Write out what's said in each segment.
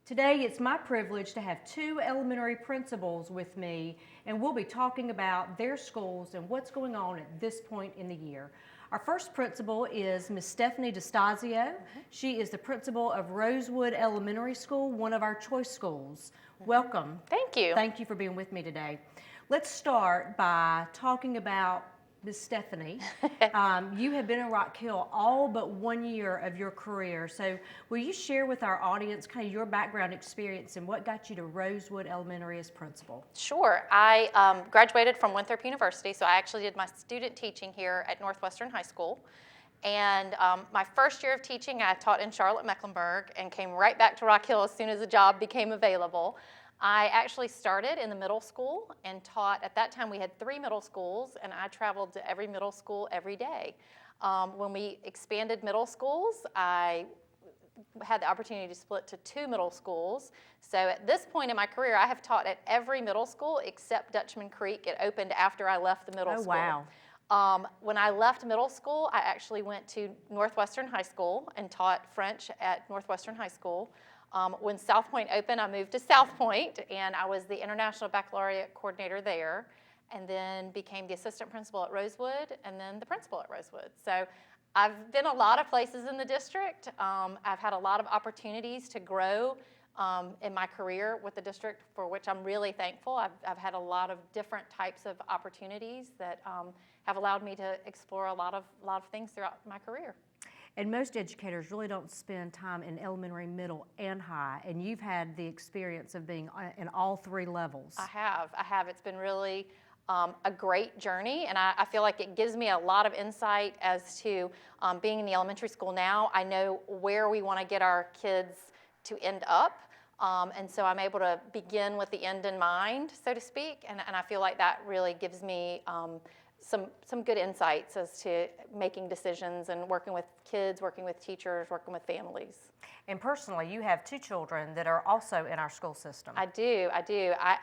Today, it's my privilege to have two elementary principals with me, and we'll be talking about their schools and what's going on at this point in the year. Our first principal is Miss Stephanie DeStasio. She is the principal of Rosewood Elementary School, one of our choice schools. Welcome. Thank you. Thank you for being with me today. Let's start by talking about Miss Stephanie. You have been in Rock Hill all but 1 year of your career. So will you share with our audience kind of your background experience and what got you to Rosewood Elementary as principal? Sure. I graduated from Winthrop University, so I actually did my student teaching here at Northwestern High School. And my first year of teaching, I taught in Charlotte, Mecklenburg, and came right back to Rock Hill as soon as a job became available. I actually started in the middle school and taught. At that time, we had 3 middle schools, and I traveled to every middle school every day. When we expanded middle schools, I had the opportunity to split to 2 middle schools. So at this point in my career, I have taught at every middle school except Dutchman Creek. It opened after I left the middle school. Wow. When I left middle school, I actually went to Northwestern High School and taught French at Northwestern High School. When South Point opened, I moved to South Point, and I was the International Baccalaureate Coordinator there, and then became the assistant principal at Rosewood, and then the principal at Rosewood. So I've been a lot of places in the district. I've had a lot of opportunities to grow in my career with the district, for which I'm really thankful. I've had a lot of different types of opportunities that have allowed me to explore a lot of things throughout my career. And most educators really don't spend time in elementary, middle, and high, and you've had the experience of being in all 3 levels. I have. It's been really a great journey, and I feel like it gives me a lot of insight as to being in the elementary school now. I know where we want to get our kids to end up, and so I'm able to begin with the end in mind, so to speak, and I feel like that really gives me some good insights as to making decisions and working with kids, working with teachers, working with families. And personally, you have 2 children that are also in our school system. I do.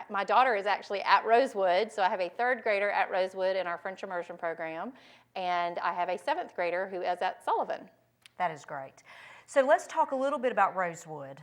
My daughter is actually at Rosewood, so I have a 3rd grader at Rosewood in our French immersion program, and I have a 7th grader who is at Sullivan. That is great. So let's talk a little bit about Rosewood.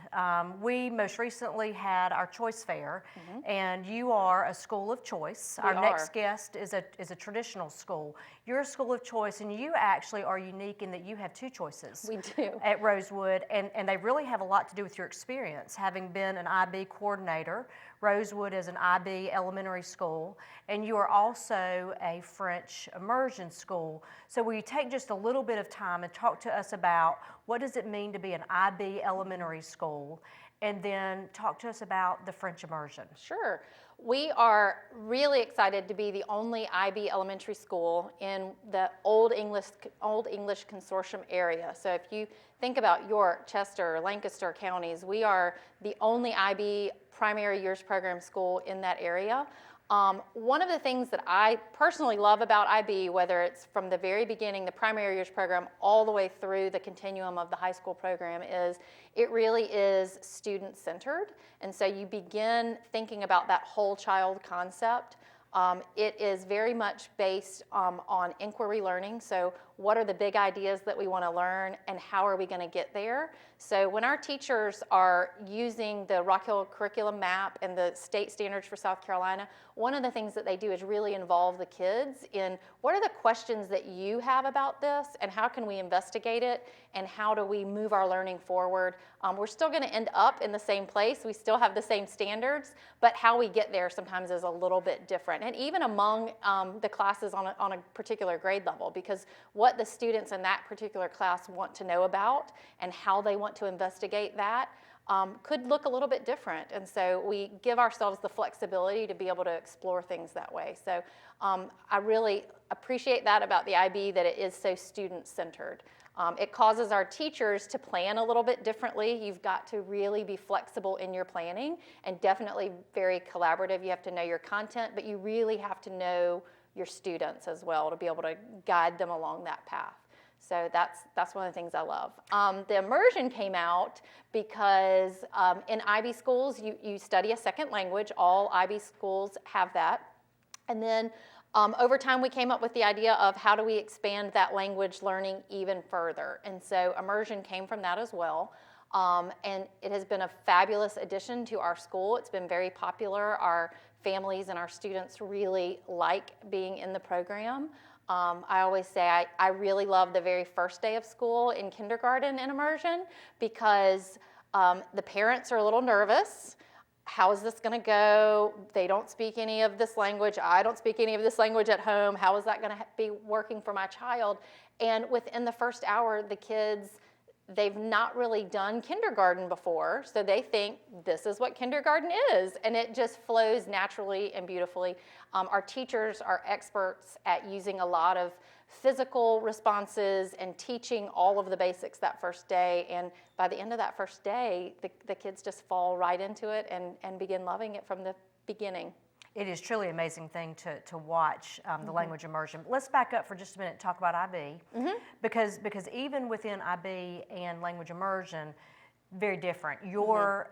We most recently had our choice fair, and you are a school of choice. Our next guest is a traditional school. You're a school of choice, and you actually are unique in that you have 2 choices. We do. At Rosewood, and they really have a lot to do with your experience, having been an IB coordinator. Rosewood is an IB elementary school, and you are also a French immersion school. So will you take just a little bit of time and talk to us about what does it mean to be an IB elementary school, and then talk to us about the French immersion? Sure. We are really excited to be the only IB elementary school in the Old English Consortium area. So if you think about York, Chester, Lancaster counties, we are the only IB primary years program school in that area. One of the things that I personally love about IB, whether it's from the very beginning, the primary years program, all the way through the continuum of the high school program, is it really is student-centered. And so you begin thinking about that whole child concept. It is very much based on inquiry learning. So what are the big ideas that we want to learn, and how are we going to get there? So when our teachers are using the Rock Hill curriculum map and the state standards for South Carolina, one of the things that they do is really involve the kids in what are the questions that you have about this, and how can we investigate it, and how do we move our learning forward. We're still going to end up in the same place. We still have the same standards, but how we get there sometimes is a little bit different. And even among the classes on a particular grade level, because what the students in that particular class want to know about and how they want to investigate that could look a little bit different. And so we give ourselves the flexibility to be able to explore things that way. So I really appreciate that about the IB, that it is so student-centered. It causes our teachers to plan a little bit differently. You've got to really be flexible in your planning, and definitely very collaborative. You have to know your content, but you really have to know your students as well to be able to guide them along that path. So that's one of the things I love. The immersion came out because in IB schools, you study a second language. All IB schools have that. And then over time, we came up with the idea of how do we expand that language learning even further. And so immersion came from that as well. And it has been a fabulous addition to our school. It's been very popular. Our families and our students really like being in the program. I always say I really love the very first day of school in kindergarten in immersion because the parents are a little nervous. How is this going to go? They don't speak any of this language. I don't speak any of this language at home. How is that going to be working for my child? And within the first hour, the kids, they've not really done kindergarten before, so they think this is what kindergarten is, and it just flows naturally and beautifully. Our teachers are experts at using a lot of physical responses and teaching all of the basics that first day, and by the end of that first day, the kids just fall right into it and begin loving it from the beginning. It is truly an amazing thing to watch the language immersion. Let's back up for just a minute and talk about IB, because even within IB and language immersion, very different. Your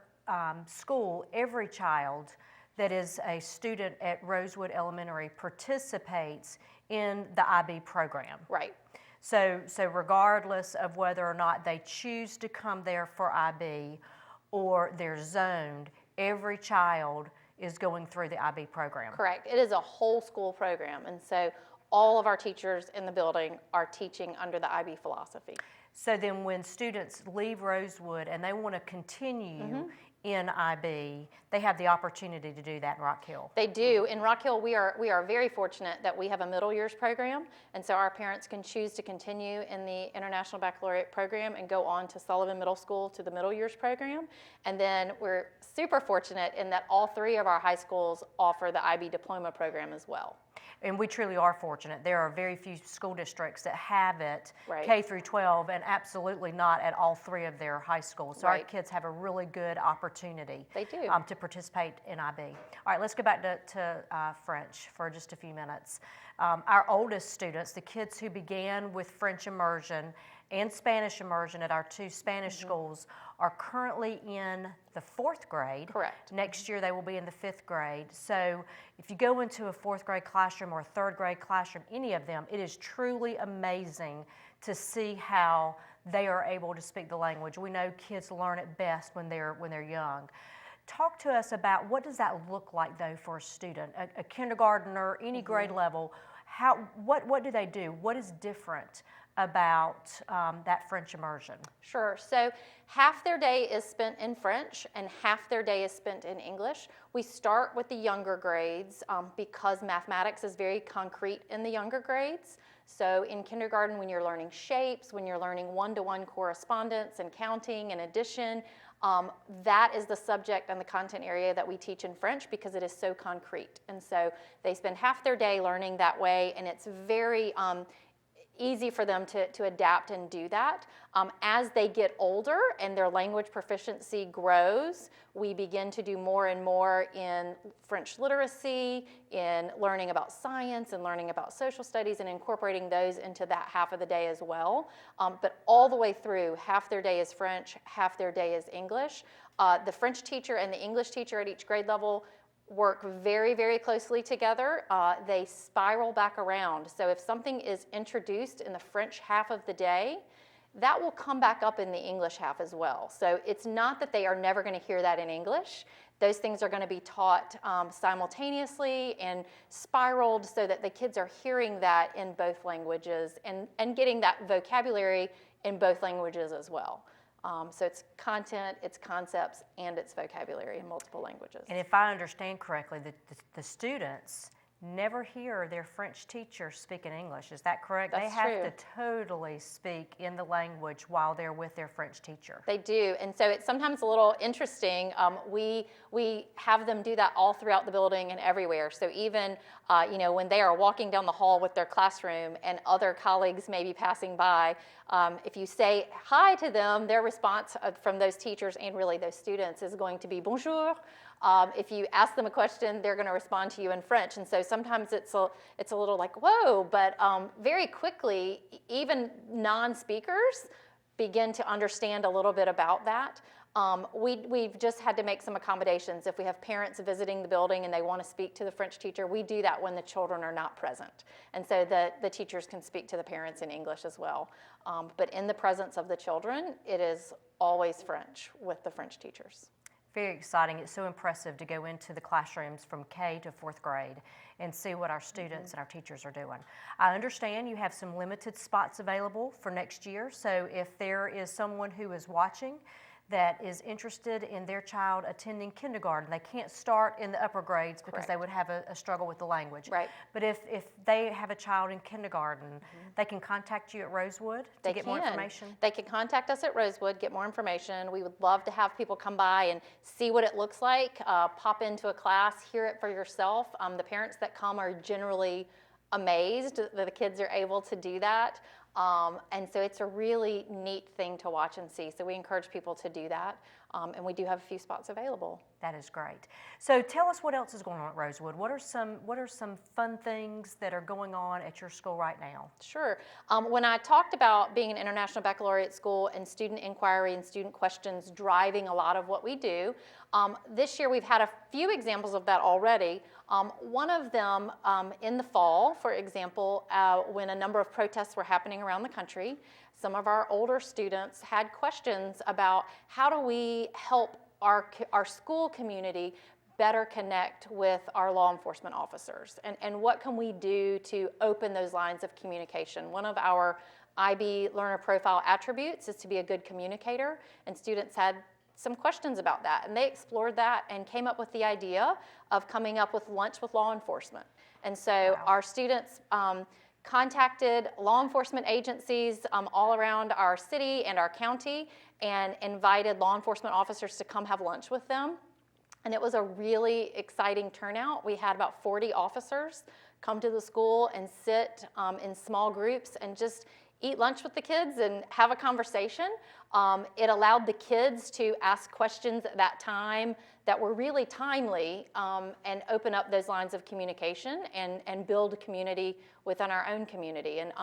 school, every child that is a student at Rosewood Elementary participates in the IB program. Right. So regardless of whether or not they choose to come there for IB or they're zoned, every child is going through the IB program. Correct. It is a whole school program, and so all of our teachers in the building are teaching under the IB philosophy. So then when students leave Rosewood and they want to continue in IB, they have the opportunity to do that in Rock Hill. They do. In Rock Hill, we are very fortunate that we have a middle years program, and so our parents can choose to continue in the International Baccalaureate program and go on to Sullivan Middle School to the middle years program. And then we're super fortunate in that all three of our high schools offer the IB diploma program as well. And we truly are fortunate. There are very few school districts that have it, Right. K through 12, and absolutely not at all three of their high schools. So our Right. kids have a really good opportunity They do. to participate in IB. All right, let's go back to French for just a few minutes. Our oldest students, the kids who began with French immersion and Spanish immersion at our two Spanish schools, are currently in the 4th grade. Correct. Next year they will be in the 5th grade. So if you go into a 4th grade classroom or a 3rd grade classroom, any of them, it is truly amazing to see how they are able to speak the language. We know kids learn it best when they're young. Talk to us about what does that look like though for a student, a kindergartner, any grade level. What do they do? What is different about that French immersion? Sure. So half their day is spent in French and half their day is spent in English. We start with the younger grades because mathematics is very concrete in the younger grades. So in kindergarten, when you're learning shapes, when you're learning one-to-one correspondence and counting and addition, that is the subject and the content area that we teach in French because it is so concrete. And so they spend half their day learning that way, and it's very easy for them to adapt and do that. As they get older and their language proficiency grows, we begin to do more and more in French literacy, in learning about science and learning about social studies and incorporating those into that half of the day as well. But all the way through, half their day is French, half their day is English. The French teacher and the English teacher at each grade level work very, very closely together. They spiral back around. So if something is introduced in the French half of the day, that will come back up in the English half as well. So it's not that they are never going to hear that in English. Those things are going to be taught simultaneously and spiraled so that the kids are hearing that in both languages and getting that vocabulary in both languages as well. So it's content, it's concepts, and it's vocabulary in multiple languages. And if I understand correctly, the students never hear their French teacher speak in English. Is that correct? That's they have true. to totally speak in the language while they're with their French teacher. They do, and so it's sometimes a little interesting. We have them do that all throughout the building and everywhere. So even when they are walking down the hall with their classroom and other colleagues may be passing by, if you say hi to them, their response from those teachers and really those students is going to be bonjour. If you ask them a question, they're going to respond to you in French. And so sometimes it's a little like, whoa, but very quickly, even non-speakers begin to understand a little bit about that. We've just had to make some accommodations. If we have parents visiting the building and they want to speak to the French teacher, we do that when the children are not present. And so the teachers can speak to the parents in English as well. But in the presence of the children, it is always French with the French teachers. Very exciting. It's so impressive to go into the classrooms from K to 4th grade and see what our students and our teachers are doing. I understand you have some limited spots available for next year, so if there is someone who is watching that is interested in their child attending kindergarten, they can't start in the upper grades because they would have a struggle with the language. Right. But if they have a child in kindergarten, they can contact you at Rosewood to get more information? They can contact us at Rosewood, get more information. We would love to have people come by and see what it looks like, pop into a class, hear it for yourself. The parents that come are generally amazed that the kids are able to do that. And so it's a really neat thing to watch and see. So we encourage people to do that. And we do have a few spots available. That is great. So tell us what else is going on at Rosewood. What are some fun things that are going on at your school right now? Sure. When I talked about being an international baccalaureate school and student inquiry and student questions driving a lot of what we do, this year we've had a few examples of that already. One of them in the fall, for example, when a number of protests were happening around the country, some of our older students had questions about how do we help our school community better connect with our law enforcement officers, and what can we do to open those lines of communication. One of our IB learner profile attributes is to be a good communicator, and students had some questions about that, and they explored that and came up with the idea of coming up with lunch with law enforcement. And so our students contacted law enforcement agencies all around our city and our county and invited law enforcement officers to come have lunch with them. And it was a really exciting turnout. We had about 40 officers come to the school and sit in small groups and just eat lunch with the kids and have a conversation. It allowed the kids to ask questions at that time that were really timely and open up those lines of communication and build community within our own community. And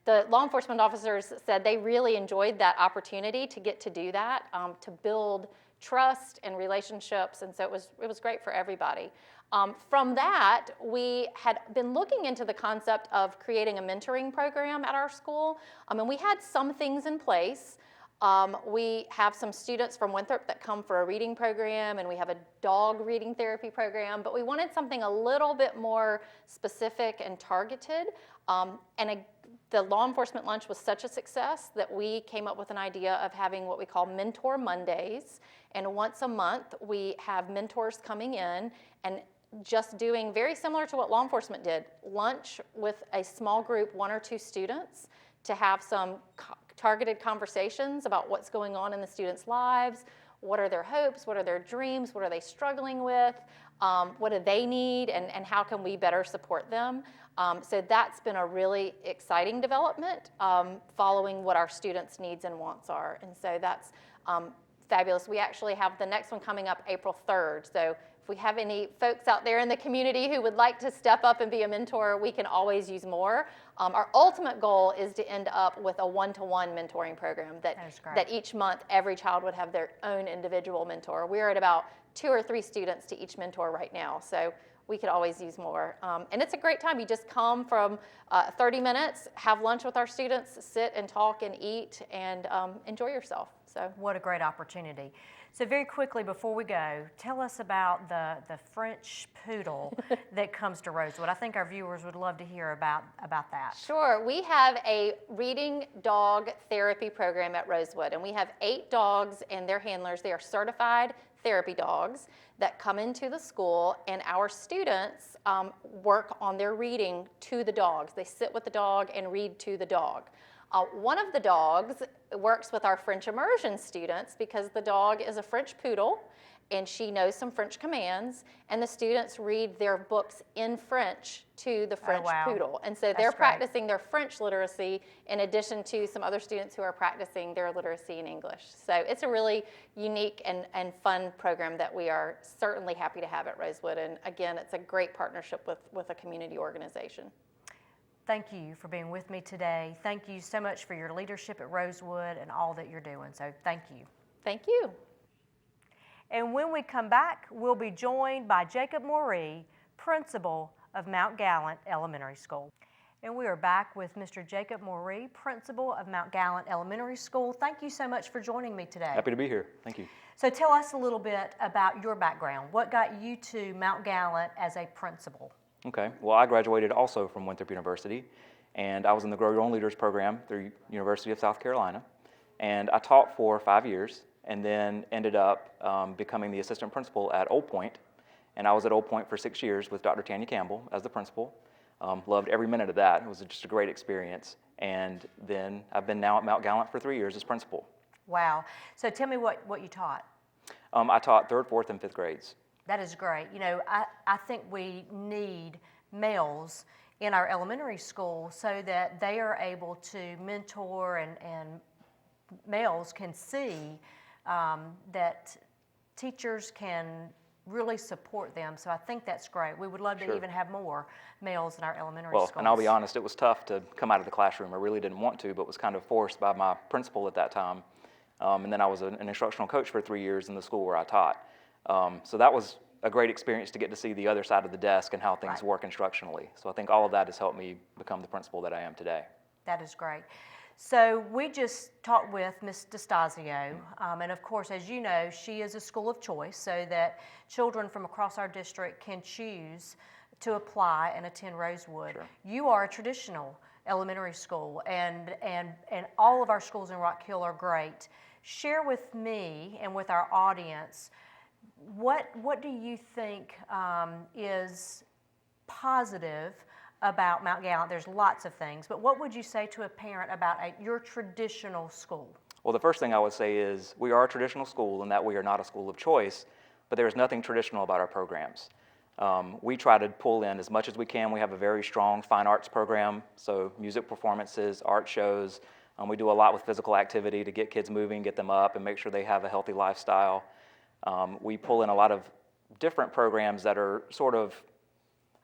the law enforcement officers said they really enjoyed that opportunity to get to do that, to build trust and relationships, and so it was great for everybody. From that, we had been looking into the concept of creating a mentoring program at our school, and we had some things in place. We have some students from Winthrop that come for a reading program, and we have a dog reading therapy program, but we wanted something a little bit more specific and targeted. The law enforcement lunch was such a success that we came up with an idea of having what we call Mentor Mondays. And once a month, we have mentors coming in and just doing very similar to what law enforcement did, lunch with a small group, 1 or 2 students, to have some targeted conversations about what's going on in the students' lives, what are their hopes, what are their dreams, what are they struggling with, what do they need, and how can we better support them. So that's been a really exciting development, following what our students' needs and wants are. And so that's fabulous. We actually have the next one coming up April 3rd. So if we have any folks out there in the community who would like to step up and be a mentor, we can always use more. Our ultimate goal is to end up with a one-to-one mentoring program that each month every child would have their own individual mentor. We're at about 2 or 3 students to each mentor right now. So we could always use more. And it's a great time. You just come from 30 minutes, have lunch with our students, sit and talk and eat, and enjoy yourself. So what a great opportunity. So very quickly before we go, tell us about the French poodle that comes to Rosewood. I think our viewers would love to hear about that. Sure. We have a reading dog therapy program at Rosewood, and we have 8 dogs and their handlers. They are certified therapy dogs that come into the school, and our students work on their reading to the dogs. They sit with the dog and read to the dog. One of the dogs works with our French immersion students because the dog is a French poodle and she knows some French commands, and the students read their books in French to the French poodle. And so they're practicing their French literacy in addition to some other students who are practicing their literacy in English. So it's a really unique and fun program that we are certainly happy to have at Rosewood. And again, it's a great partnership with a community organization. Thank you for being with me today. Thank you so much for your leadership at Rosewood and all that you're doing. So thank you. Thank you. And when we come back, we'll be joined by Jacob Moree, principal of Mount Gallant Elementary School. And we are back with Mr. Jacob Moree, principal of Mount Gallant Elementary School. Thank you so much for joining me today. Happy to be here. Thank you. So tell us a little bit about your background. What got you to Mount Gallant as a principal? Okay. Well, I graduated also from Winthrop University, and I was in the Grow Your Own Leaders program through University of South Carolina. And I taught for 5 years and then ended up becoming the assistant principal at Old Point. And I was at Old Point for 6 years with Dr. Tanya Campbell as the principal. Loved every minute of that. It was just a great experience. And then I've been now at Mount Gallant for 3 years as principal. Wow. So tell me what you taught. I taught 3rd, 4th, and 5th grades. That is great. You know, I think we need males in our elementary school so that they are able to mentor and males can see that teachers can really support them. So I think that's great. We would love to even have more males in our elementary schools. Well, and I'll be honest, it was tough to come out of the classroom. I really didn't want to, but was kind of forced by my principal at that time. And then I was an instructional coach for 3 years in the school where I taught. So that was a great experience to get to see the other side of the desk and how things work instructionally. So I think all of that has helped me become the principal that I am today. That is great. So we just talked with Ms. DeStasio, and of course, as you know, she is a school of choice so that children from across our district can choose to apply and attend Rosewood. Sure. You are a traditional elementary school, and all of our schools in Rock Hill are great. Share with me and with our audience, what do you think is positive about Mount Gallant? There's lots of things, but what would you say to a parent about your traditional school? Well, the first thing I would say is we are a traditional school in that we are not a school of choice, but there is nothing traditional about our programs. We try to pull in as much as we can. We have a very strong fine arts program, so music performances, art shows. We do a lot with physical activity to get kids moving, get them up, and make sure they have a healthy lifestyle. We pull in a lot of different programs that are sort of,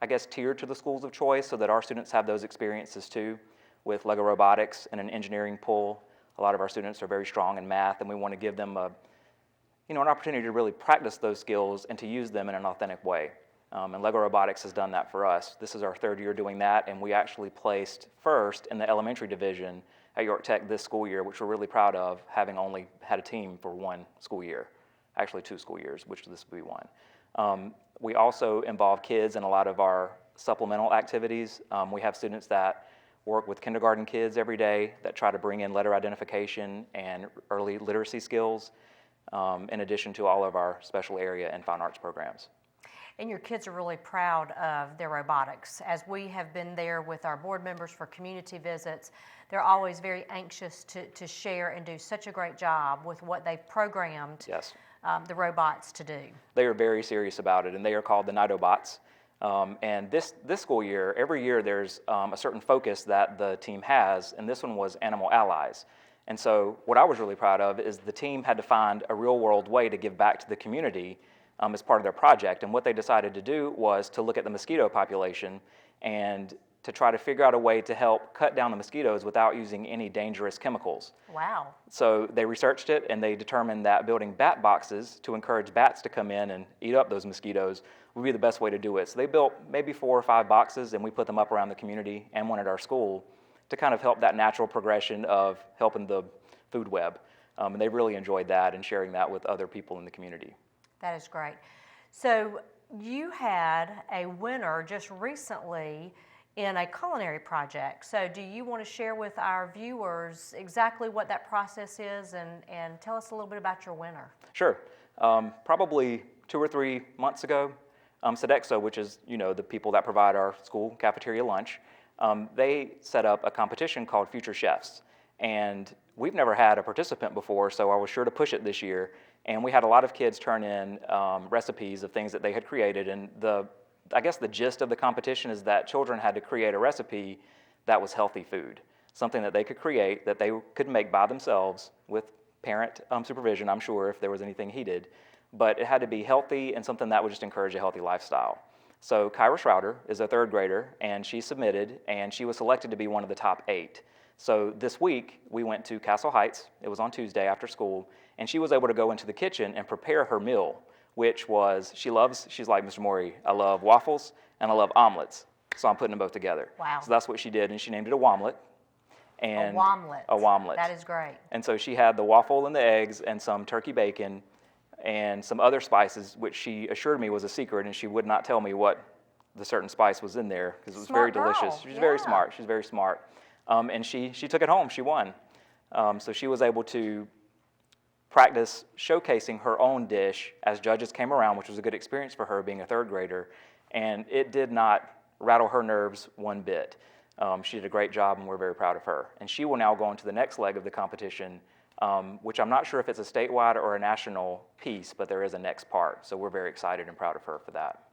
I guess, tiered to the schools of choice so that our students have those experiences too, with Lego robotics and an engineering pull. A lot of our students are very strong in math, and we want to give them an opportunity to really practice those skills and to use them in an authentic way. And Lego Robotics has done that for us. This is our 3rd year doing that, and we actually placed first in the elementary division at York Tech this school year, which we're really proud of, having only had a team for 1 school year. Actually 2 school years, which this will be 1. We also involve kids in a lot of our supplemental activities. We have students that work with kindergarten kids every day that try to bring in letter identification and early literacy skills, in addition to all of our special area and fine arts programs. And your kids are really proud of their robotics. As we have been there with our board members for community visits, they're always very anxious to share and do such a great job with what they've programmed the robots to do. They are very serious about it, and they are called the Nidobots. And this school year, every year there's a certain focus that the team has, and this one was animal allies. And so what I was really proud of is the team had to find a real-world way to give back to the community as part of their project. And what they decided to do was to look at the mosquito population and to try to figure out a way to help cut down the mosquitoes without using any dangerous chemicals. Wow. So they researched it, and they determined that building bat boxes to encourage bats to come in and eat up those mosquitoes would be the best way to do it. So they built maybe 4 or 5 boxes, and we put them up around the community and one at our school to kind of help that natural progression of helping the food web. And they really enjoyed that and sharing that with other people in the community. That is great. So you had a winner just recently in a culinary project. So do you want to share with our viewers exactly what that process is and tell us a little bit about your winner? Sure. Probably 2 or 3 months ago, Sodexo, which is the people that provide our school cafeteria lunch, they set up a competition called Future Chefs. And we've never had a participant before, so I was sure to push it this year. And we had a lot of kids turn in recipes of things that they had created. And I guess the gist of the competition is that children had to create a recipe that was healthy food, something that they could create, that they could make by themselves with parent supervision, I'm sure, if there was anything heated. But it had to be healthy and something that would just encourage a healthy lifestyle. So Kyra Schrouder is a 3rd grader, and she submitted, and she was selected to be one of the top 8. So this week, we went to Castle Heights. It was on Tuesday after school, and she was able to go into the kitchen and prepare her meal, which was, she's like, Mr. Morey, I love waffles and I love omelets. So I'm putting them both together. Wow. So that's what she did, and she named it a womlet. And A womlet. A womlet. That is great. And so she had the waffle and the eggs and some turkey bacon and some other spices, which she assured me was a secret, and she would not tell me what the certain spice was in there because it was very Smart girl. delicious. She's very Yeah. smart. She's very smart. And she took it home. She won. So she was able to practice showcasing her own dish as judges came around, which was a good experience for her being a third grader. And it did not rattle her nerves one bit. She did a great job, and we're very proud of her. And she will now go on to the next leg of the competition, which I'm not sure if it's a statewide or a national piece, but there is a next part. So we're very excited and proud of her for that.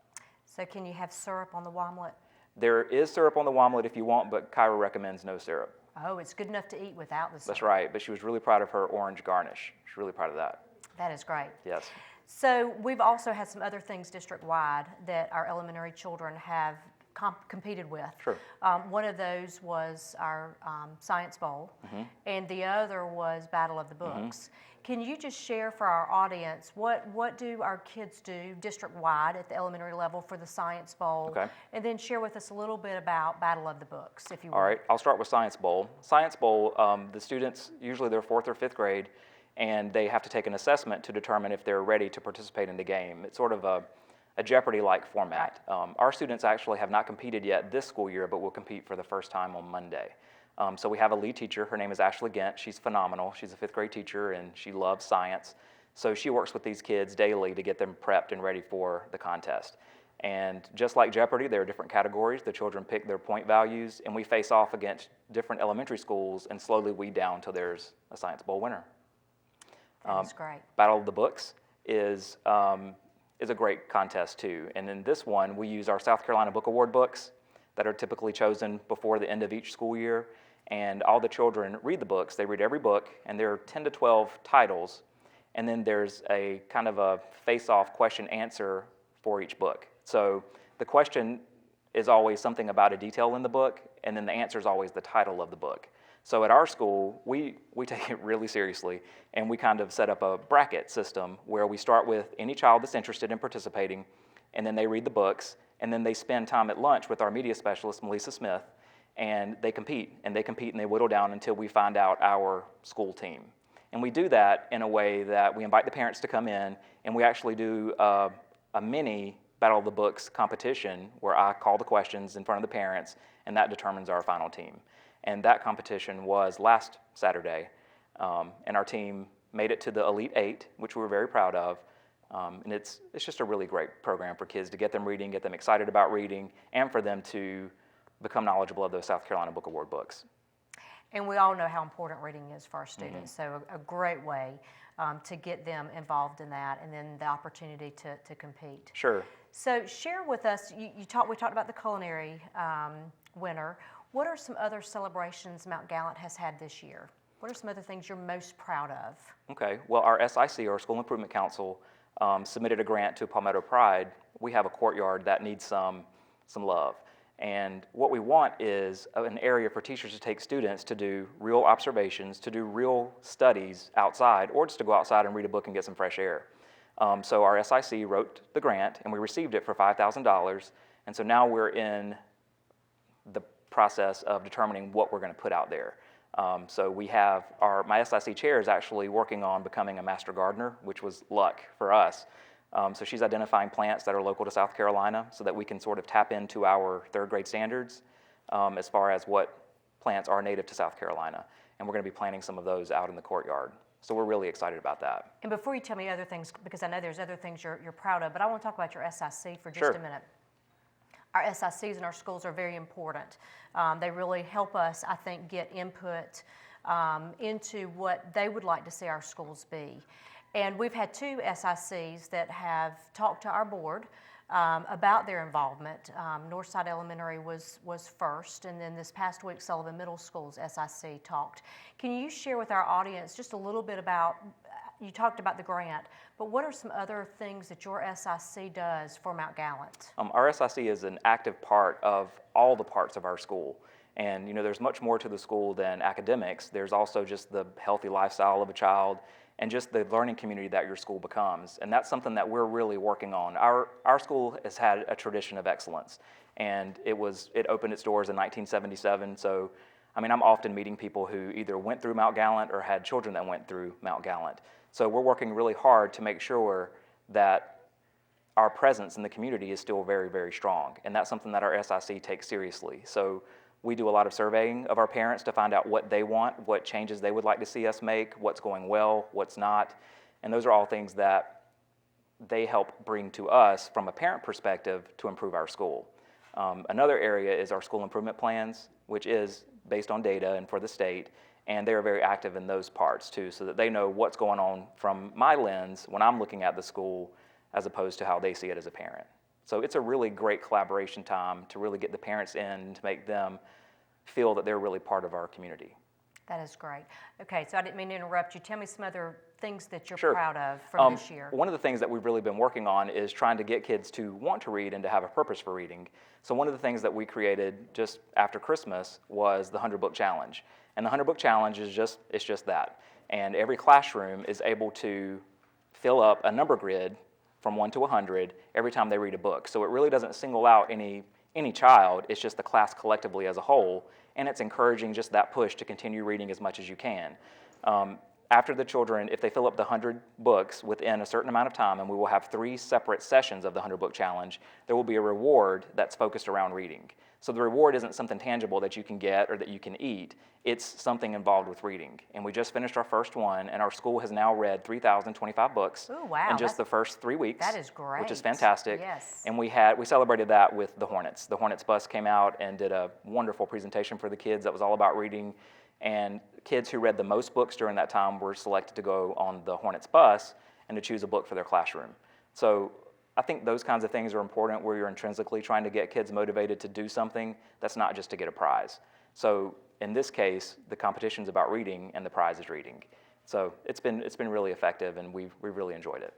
So can you have syrup on the womlet? There is syrup on the womlet if you want, but Kyra recommends no syrup. Oh, it's good enough to eat without the syrup. That's right, but she was really proud of her orange garnish. She's really proud of that. That is great. Yes. So we've also had some other things district-wide that our elementary children have competed with. Sure. One of those was our Science Bowl, and the other was Battle of the Books. Can you just share for our audience, what do our kids do district-wide at the elementary level for the Science Bowl? Okay. And then share with us a little bit about Battle of the Books, if you will. All right, I'll start with Science Bowl. Science Bowl, the students, usually they're 4th or 5th grade, and they have to take an assessment to determine if they're ready to participate in the game. It's sort of a Jeopardy-like format. Our students actually have not competed yet this school year, but will compete for the first time on Monday. So we have a lead teacher. Her name is Ashley Gent. She's phenomenal. She's a 5th grade teacher, and she loves science. So she works with these kids daily to get them prepped and ready for the contest. And just like Jeopardy, there are different categories. The children pick their point values, and we face off against different elementary schools and slowly weed down until there's a Science Bowl winner. That's great. Battle of the Books is a great contest too. And in this one, we use our South Carolina Book Award books that are typically chosen before the end of each school year. And all the children read the books. They read every book, and there are 10 to 12 titles. And then there's a kind of a face-off question-answer for each book. So the question is always something about a detail in the book, and then the answer is always the title of the book. So at our school, we take it really seriously, and we kind of set up a bracket system where we start with any child that's interested in participating, and then they read the books, and then they spend time at lunch with our media specialist, Melissa Smith, and they compete, and they whittle down until we find out our school team. And we do that in a way that we invite the parents to come in, and we actually do a mini Battle of the Books competition where I call the questions in front of the parents, and that determines our final team. And that competition was last Saturday, and our team made it to the Elite Eight, which we were very proud of. And it's just a really great program for kids to get them reading, get them excited about reading, and for them to become knowledgeable of those South Carolina Book Award books. And we all know how important reading is for our students, so a great way to get them involved in that, and then the opportunity to compete. Sure. So share with us, we talked about the culinary winner. What are some other celebrations Mount Gallant has had this year? What are some other things you're most proud of? Okay, well, our SIC, our School Improvement Council, submitted a grant to Palmetto Pride. We have a courtyard that needs some love. And what we want is an area for teachers to take students to do real observations, to do real studies outside, or just to go outside and read a book and get some fresh air. So our SIC wrote the grant, and we received it for $5,000. And so now we're in the process of determining what we're going to put out there. So we have my SIC chair is actually working on becoming a master gardener, which was luck for us. So she's identifying plants that are local to South Carolina so that we can sort of tap into our 3rd grade standards as far as what plants are native to South Carolina. And we're going to be planting some of those out in the courtyard. So we're really excited about that. And before you tell me other things, because I know there's other things you're proud of, but I want to talk about your SIC for just Sure. a minute. Our SICs in our schools are very important. They really help us, I think, get input into what they would like to see our schools be. And we've had 2 SICs that have talked to our board about their involvement. Northside Elementary was first, and then this past week Sullivan Middle School's SIC talked. Can you share with our audience just a little bit about, you talked about the grant, but what are some other things that your SIC does for Mount Gallant? Our SIC is an active part of all the parts of our school. And there's much more to the school than academics. There's also just the healthy lifestyle of a child and just the learning community that your school becomes. And that's something that we're really working on. Our school has had a tradition of excellence, and it opened its doors in 1977. So, I'm often meeting people who either went through Mount Gallant or had children that went through Mount Gallant. So we're working really hard to make sure that our presence in the community is still very, very strong. And that's something that our SIC takes seriously. So we do a lot of surveying of our parents to find out what they want, what changes they would like to see us make, what's going well, what's not. And those are all things that they help bring to us from a parent perspective to improve our school. Another area is our school improvement plans, which is based on data and for the state. And they're very active in those parts too, so that they know what's going on from my lens when I'm looking at the school as opposed to how they see it as a parent. So it's a really great collaboration time to really get the parents in, to make them feel that they're really part of our community. That is great. Okay, so I didn't mean to interrupt you. Tell me some other things that you're Sure. proud of from this year. One of the things that we've really been working on is trying to get kids to want to read and to have a purpose for reading. So one of the things that we created just after Christmas was the 100-book challenge. And the 100-book challenge is just that. And every classroom is able to fill up a number grid from 1 to 100 every time they read a book. So it really doesn't single out any child, it's just the class collectively as a whole, and it's encouraging just that push to continue reading as much as you can. After the children, if they fill up the 100 books within a certain amount of time, and we will have 3 separate sessions of the 100-book challenge, there will be a reward that's focused around reading. So the reward isn't something tangible that you can get or that you can eat, it's something involved with reading. And we just finished our first one, and our school has now read 3,025 books Ooh, wow, in just the first 3 weeks. That is great. Which is fantastic. Yes. And we celebrated that with the Hornets. The Hornets bus came out and did a wonderful presentation for the kids that was all about reading. And kids who read the most books during that time were selected to go on the Hornets bus and to choose a book for their classroom. So I think those kinds of things are important where you're intrinsically trying to get kids motivated to do something that's not just to get a prize. So in this case, the competition's about reading and the prize is reading. So it's been really effective, and we've really enjoyed it.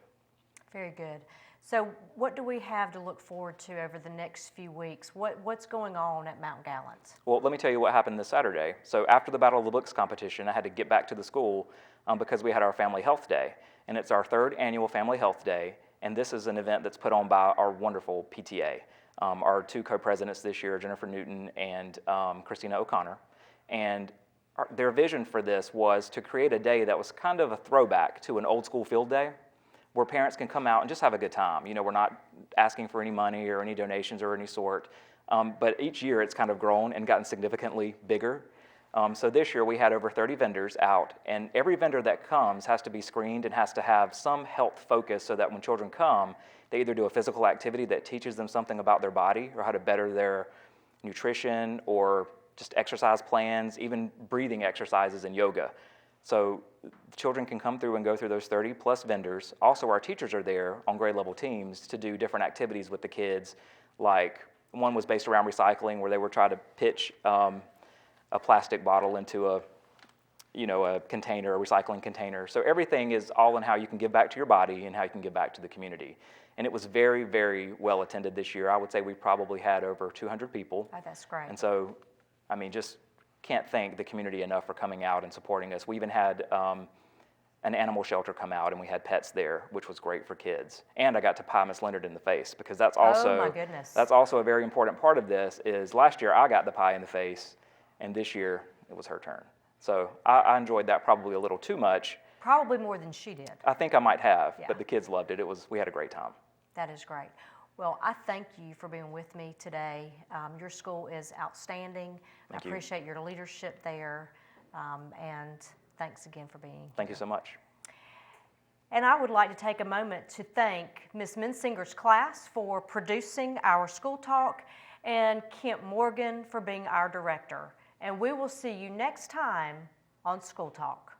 Very good. So what do we have to look forward to over the next few weeks? What's going on at Mount Gallant? Well, let me tell you what happened this Saturday. So after the Battle of the Books competition, I had to get back to the school because we had our Family Health Day. And it's our 3rd annual Family Health Day, and this is an event that's put on by our wonderful PTA. Our 2 co-presidents this year, Jennifer Newton and Christina O'Connor. And their vision for this was to create a day that was kind of a throwback to an old school field day, where parents can come out and just have a good time. We're not asking for any money or any donations or any sort, but each year it's kind of grown and gotten significantly bigger. So this year we had over 30 vendors out, and every vendor that comes has to be screened and has to have some health focus so that when children come, they either do a physical activity that teaches them something about their body or how to better their nutrition or just exercise plans, even breathing exercises and yoga. So children can come through and go through those 30 plus vendors. Also, our teachers are there on grade level teams to do different activities with the kids. Like one was based around recycling, where they were trying to pitch a plastic bottle into a container, a recycling container. So everything is all in how you can give back to your body and how you can give back to the community. And it was very, very well attended this year. I would say we probably had over 200 people. Oh, that's great. And so, just can't thank the community enough for coming out and supporting us. We even had an animal shelter come out, and we had pets there, which was great for kids. And I got to pie Miss Leonard in the face, because that's also, oh my goodness, that's also a very important part of this. Is last year I got the pie in the face, and this year it was her turn. So I enjoyed that probably a little too much. Probably more than she did. I think I might have, Yeah. but the kids loved it. We had a great time. That is great. Well, I thank you for being with me today. Your school is outstanding. Thank I you. appreciate your leadership there, and thanks again for being here. Thank you so much. And I would like to take a moment to thank Ms. Mensinger's class for producing our school talk, and Kent Morgan for being our director. And we will see you next time on School Talk.